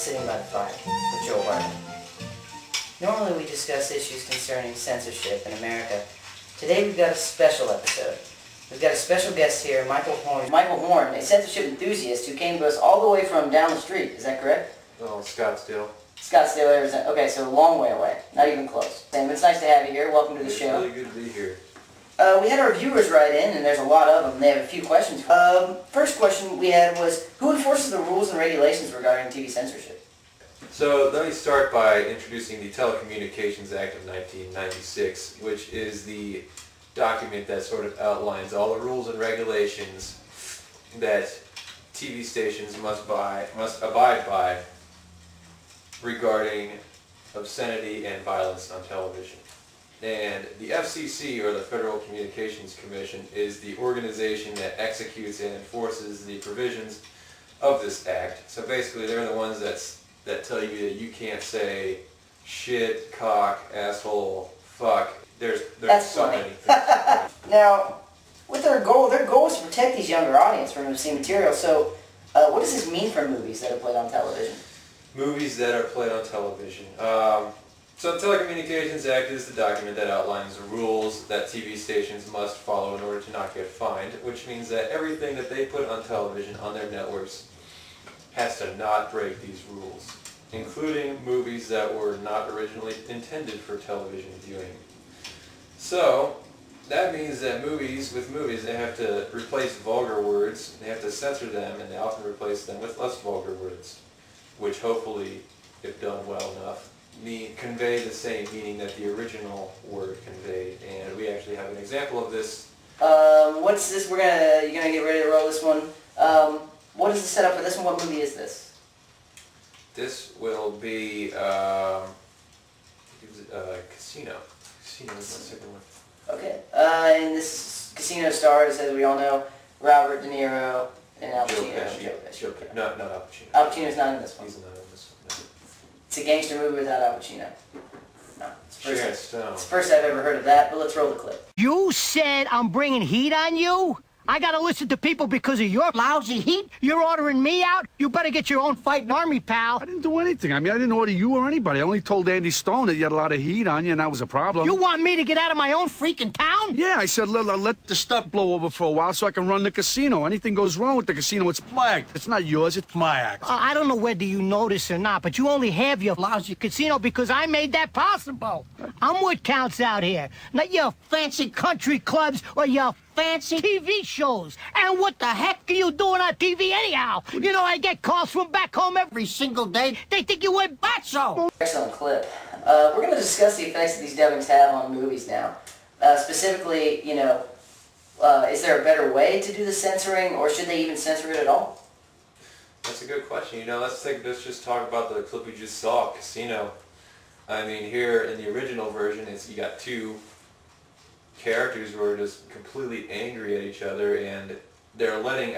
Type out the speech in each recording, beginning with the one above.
Sitting by the Fire with Joel Bartley. Normally we discuss issues concerning censorship in America. Today we've got a special episode. We've got a special guest here, Michael Horn. Michael Horn, a censorship enthusiast who came to us all the way from down the street. Is that correct? Oh, Scottsdale. Scottsdale, Arizona. Okay, so a long way away. Not even close. Sam, it's nice to have you here. Welcome to the show. It's really good to be here. We had our viewers write in, and there's a lot of them. They have a few questions. First question we had was, who enforces the rules and regulations regarding TV censorship? So let me start by introducing the Telecommunications Act of 1996, which is the document that sort of outlines all the rules and regulations that TV stations must abide by regarding obscenity and violence on television. And the FCC, or the Federal Communications Commission, is the organization that executes and enforces the provisions of this act. So basically they're the ones that tell you that you can't say shit, cock, asshole, fuck. There's so many things. Now, with their goal is to protect these younger audience from obscene material. So what does this mean for movies that are played on television? Movies that are played on television. So the Telecommunications Act is the document that outlines the rules that TV stations must follow in order to not get fined, which means that everything that they put on television on their networks has to not break these rules, including movies that were not originally intended for television viewing. So that means that movies, they have to replace vulgar words, they have to censor them, and they often replace them with less vulgar words, which hopefully, if done well enough, convey the same meaning that the original word conveyed. And we actually have an example of this. What's this? You're gonna get ready to roll this one. What is the setup for this one? What movie is this? This will be Casino. Casino is my second one. Okay. And this Casino stars, as we all know, Robert De Niro and Al Pacino. Joe Pesci. No, not Al Pacino. Al Pacino's not in this one. He's not in this one. No. It's a gangster movie without Al Pacino. No, it's the first I've ever heard of that, but let's roll the clip. You said I'm bringing heat on you? I gotta listen to people because of your lousy heat? You're ordering me out? You better get your own fighting army, pal. I didn't do anything. I mean, I didn't order you or anybody. I only told Andy Stone that you had a lot of heat on you, and that was a problem. You want me to get out of my own freaking town? Yeah, I said, let the stuff blow over for a while so I can run the casino. Anything goes wrong with the casino, it's flagged. It's not yours, it's my act. I don't know whether you know this or not, but you only have your lousy casino because I made that possible. I'm what counts out here, not your fancy country clubs or your fancy TV shows. And what the heck are you doing on TV anyhow? You know, I get calls from back home every single day. They think you went batso. Excellent clip. We're going to discuss the effects that these dubbings have on movies now. Specifically, you know, is there a better way to do the censoring, or should they even censor it at all? That's a good question. You know, let's just talk about the clip we just saw, Casino. I mean, here in the original version, you got two characters who are just completely angry at each other, and they're letting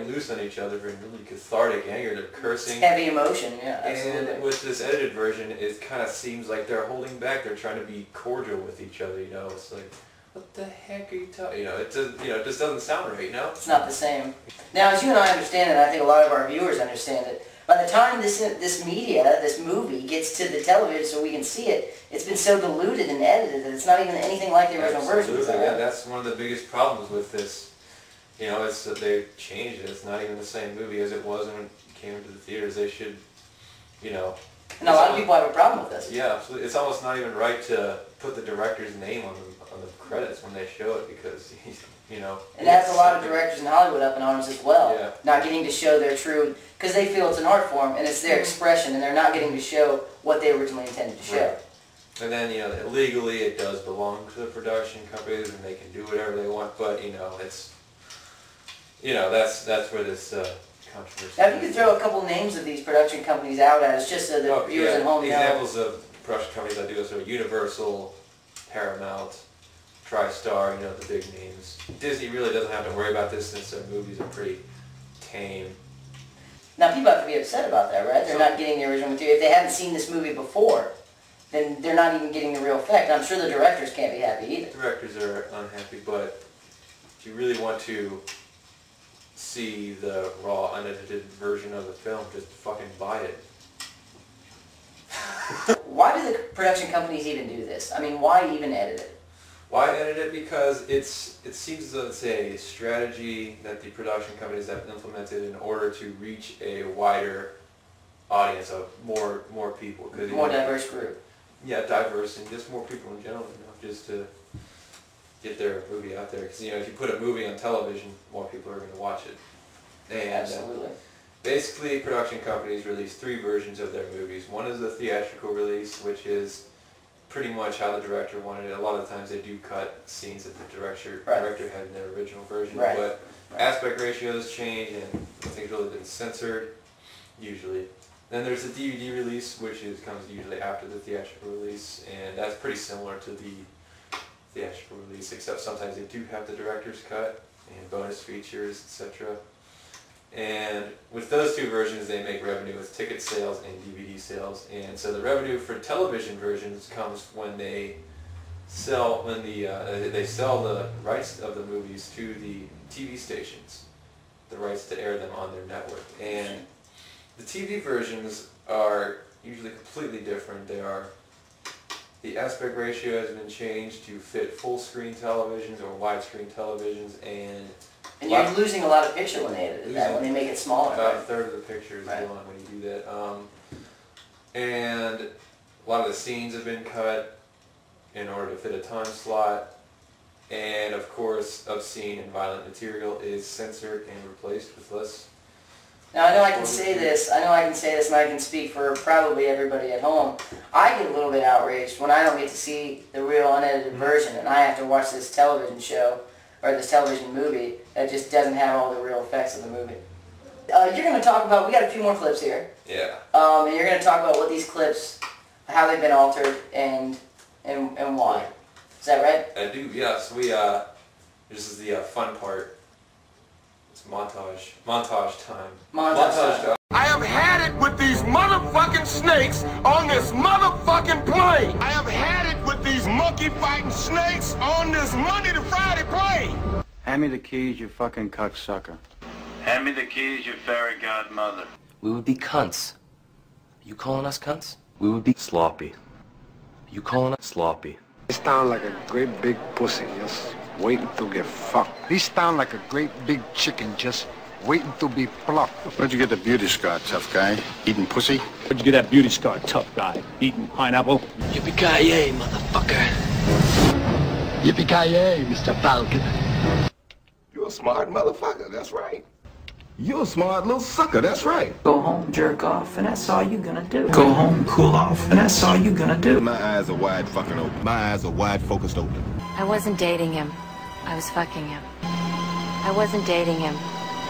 loose on each other in really cathartic anger. They're cursing. It's heavy emotion, yeah, absolutely. And with this edited version, it kind of seems like they're holding back. They're trying to be cordial with each other. You know, it's like, what the heck are you talking? You know, it just doesn't sound right. You know, it's not the same. Now, as you and I understand it, I think a lot of our viewers understand it. By the time this movie gets to the television so we can see it, it's been so diluted and edited that it's not even anything like the original version. Absolutely, yeah, that's one of the biggest problems with this. You know, it's that they've changed it. It's not even the same movie as it was when it came into the theaters. They should, you know. And a lot of people have a problem with this. Yeah, absolutely. It's almost not even right to put the director's name on the credits when they show it, because you know. And that's a lot of directors in Hollywood up in arms as well. Yeah. Not getting to show their true, because they feel it's an art form and it's their expression, and they're not getting to show what they originally intended to show. Right. And then, you know, legally it does belong to the production companies and they can do whatever they want, but, you know, it's, you know, that's where this controversy. Now, if you could throw a couple names of these production companies out at us, just so that viewers at home know. Examples of production companies that do this are Universal, Paramount, TriStar, you know, the big names. Disney really doesn't have to worry about this since their movies are pretty tame. Now, people have to be upset about that, right? They're not getting the original material. If they haven't seen this movie before, then they're not even getting the real effect. And I'm sure the directors can't be happy either. Directors are unhappy, but if you really want to see the raw, unedited version of the film, just fucking buy it. Why do the production companies even do this? I mean, why even edit it? Why edit it? Because it seems as though it's a strategy that the production companies have implemented in order to reach a wider audience of more people. More diverse group. Yeah, diverse, and just more people in general, just to get their movie out there. Because if you put a movie on television, more people are going to watch it. And, Absolutely. Basically, production companies release 3 versions of their movies. One is the theatrical release, which is pretty much how the director wanted it. A lot of times they do cut scenes that the director had in their original version, but aspect ratios change and nothing's really been censored, usually. Then there's the DVD release, which comes usually after the theatrical release, and that's pretty similar to the theatrical release, except sometimes they do have the director's cut and bonus features, etc. And with those 2 versions, they make revenue with ticket sales and DVD sales. And so the revenue for television versions comes when they sell the rights of the movies to the TV stations, the rights to air them on their network. And the TV versions are usually completely different. The aspect ratio has been changed to fit full-screen televisions or widescreen televisions, and you're losing a lot of picture when they edit that, when they make it smaller. About a third of the picture is gone when you do that. And a lot of the scenes have been cut in order to fit a time slot. And of course, obscene and violent material is censored and replaced with less. Now I know I can say this, and I can speak for probably everybody at home. I get a little bit outraged when I don't get to see the real unedited version and I have to watch this television show or this television movie that just doesn't have all the real effects of the movie. You're going to talk about, we got a few more clips here. Yeah. And you're going to talk about what these clips, how they've been altered and why. Is that right? I do, yes. This is the fun part. It's montage time. Montage time. I have had it with these motherfucking snakes on this motherfucking plane. I have had it with these monkey-fighting snakes on this Monday to Friday plane. Hand me the keys, you fucking cocksucker. Hand me the keys, you fairy godmother. We would be cunts. You calling us cunts? We would be sloppy. You calling us sloppy? He sound like a great big pussy, just waiting to get fucked. He sound like a great big chicken, just waiting to be plucked. Where'd you get the beauty scar, tough guy? Eating pussy? Where'd you get that beauty scar, tough guy? Eating pineapple? Yippee-ki-yay, motherfucker. Yippee-ki-yay, Mr. Falcon. You're a smart motherfucker, that's right. You're a smart little sucker, that's right. Go home, jerk off, and that's all you gonna do. Go home, cool off, and that's all you gonna do. My eyes are wide fucking open. My eyes are wide focused open. I wasn't dating him. I was fucking him. I wasn't dating him.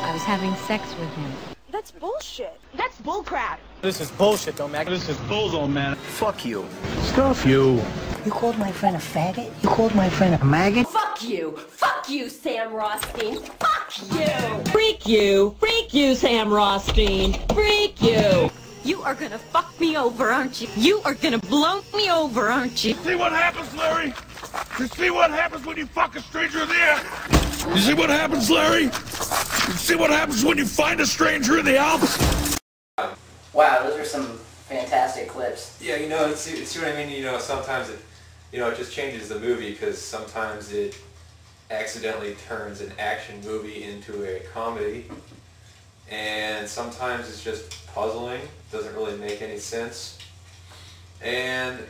I was having sex with him. That's bullshit. That's bullcrap. This is bullshit, though, man. This is bullzo, man. Fuck you. Stuff you. You called my friend a faggot? You called my friend a maggot? Fuck you. Fuck you, Sam Rothstein. Fuck you. Freak you. Freak you, Sam Rothstein. Freak you. You are gonna fuck me over, aren't you? You are gonna blow me over, aren't you? See what happens, Larry? You see what happens when you fuck a stranger in the air? You see what happens, Larry? You see what happens when you find a stranger in the Alps? Wow, those are some fantastic clips. Yeah, see what I mean? Sometimes it just changes the movie because sometimes it accidentally turns an action movie into a comedy, and sometimes it's just puzzling, doesn't really make any sense, and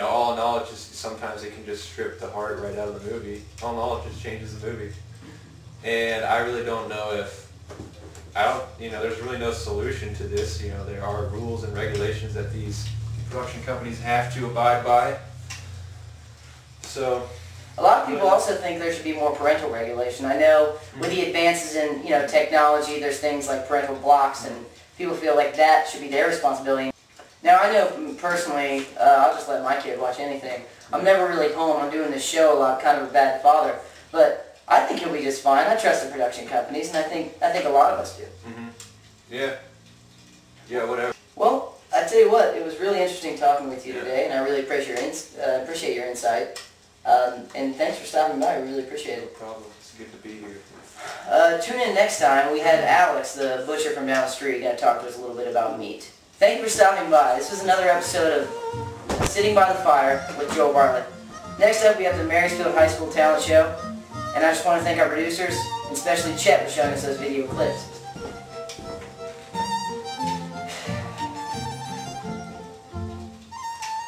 all in all, sometimes it can just strip the heart right out of the movie. All in all, it just changes the movie, and I really don't know if there's really no solution to this. There are rules and regulations that these production companies have to abide by. So, a lot of people also think there should be more parental regulation. I know with the advances in technology, there's things like parental blocks, and people feel like that should be their responsibility. Now I know personally, I'll just let my kid watch anything. I'm never really home. I'm doing this show a lot, kind of a bad father, but I think he'll be just fine. I trust the production companies, and I think a lot of us do. Yeah, whatever. Well, I tell you what, it was really interesting talking with you today, and I really appreciate your insight. And thanks for stopping by. I really appreciate it. No problem. good to be here. Tune in next time. We have Alex, the butcher from down the street, going to talk to us a little bit about meat. Thank you for stopping by. This was another episode of Sitting by the Fire with Joe Bartley. Next up, we have the Marysfield High School Talent Show. And I just want to thank our producers, and especially Chet for showing us those video clips.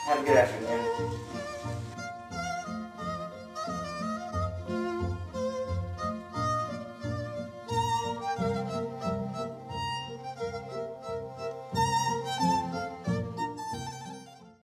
Have a good afternoon.